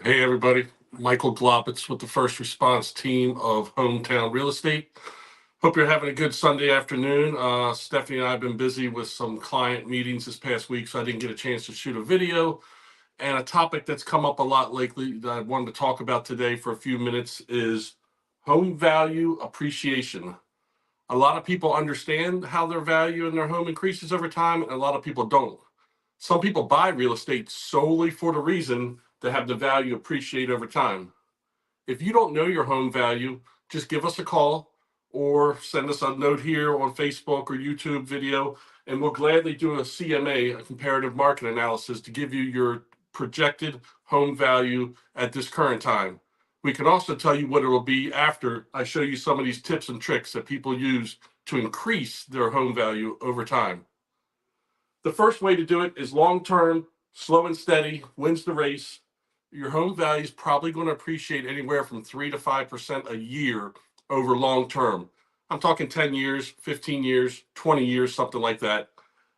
Hey everybody, Michael Glopitz with the first response team of Hometown Real Estate. Hope you're having a good Sunday afternoon. Stephanie and I have been busy with some client meetings this past week, so I didn't get a chance to shoot a video. And a topic that's come up a lot lately that I wanted to talk about today for a few minutes is home value appreciation. A lot of people understand how their value in their home increases over time, and a lot of people don't. Some people buy real estate solely for the reason to have the value appreciate over time. If you don't know your home value, just give us a call or send us a note here on Facebook or YouTube video, and we'll gladly do a CMA, a comparative market analysis, to give you your projected home value at this current time. We can also tell you what it will be after I show you some of these tips and tricks that people use to increase their home value over time. The first way to do it is long-term, slow and steady, wins the race. Your home value is probably going to appreciate anywhere from 3 to 5% a year over long term. I'm talking 10 years, 15 years, 20 years, something like that.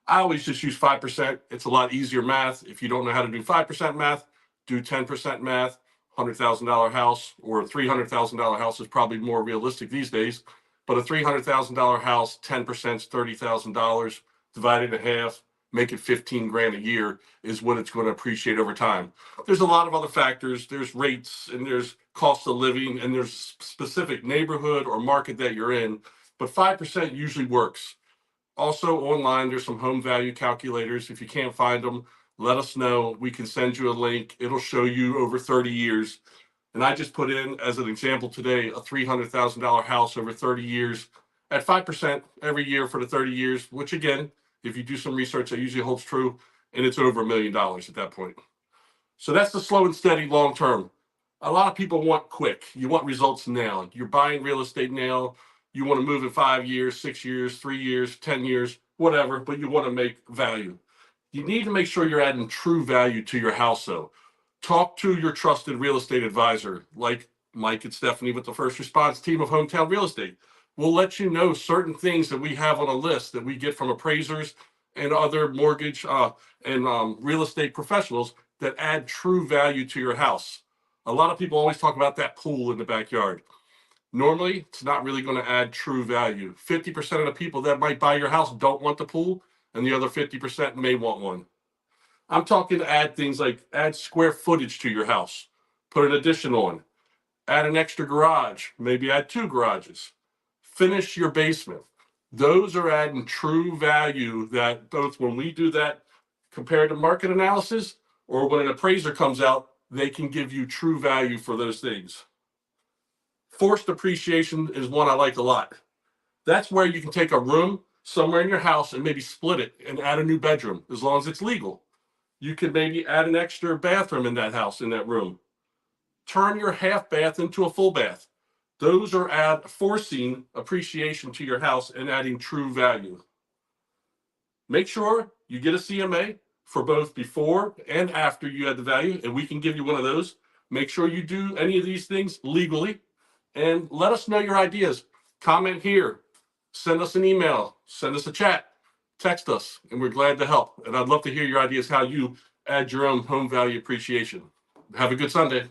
I always just use 5%. It's a lot easier math. If you don't know how to do 5% math, do 10% math. $100,000 house or a $300,000 house is probably more realistic these days. But a $300,000 house, 10% is $30,000 divided in half, make it 15 grand a year is what it's going to appreciate over time. There's a lot of other factors. There's rates and there's cost of living and there's specific neighborhood or market that you're in, but 5% usually works. Also online, there's some home value calculators. If you can't find them, let us know. We can send you a link. It'll show you over 30 years. And I just put in, as an example today, a $300,000 house over 30 years at 5% every year for the 30 years, which again, if you do some research, that usually holds true, and it's over $1 million at that point. So that's the slow and steady long term. A lot of people want quick. You want results now. You're buying real estate now. You want to move in 5 years, 6 years, 3 years, 10 years, whatever, but you want to make value. You need to make sure you're adding true value to your house, though. Talk to your trusted real estate advisor, like Mike and Stephanie with the first response team of Hometown Real Estate. We'll let you know certain things that we have on a list that we get from appraisers and other mortgage and real estate professionals that add true value to your house. A lot of people always talk about that pool in the backyard. Normally, it's not really going to add true value. 50% of the people that might buy your house don't want the pool, and the other 50% may want one. I'm talking to add things like add square footage to your house, put an addition on, add an extra garage, maybe add 2 garages, finish your basement. Those are adding true value that both when we do that comparative market analysis or when an appraiser comes out, they can give you true value for those things. Forced appreciation is one I like a lot. That's where you can take a room somewhere in your house and maybe split it and add a new bedroom, as long as it's legal. You could maybe add an extra bathroom in that house, in that room. Turn your half bath into a full bath. Those are forcing appreciation to your house and adding true value. Make sure you get a CMA for both before and after you add the value, and we can give you one of those. Make sure you do any of these things legally, and let us know your ideas. Comment here, send us an email, send us a chat, text us, and we're glad to help. And I'd love to hear your ideas how you add your own home value appreciation. Have a good Sunday.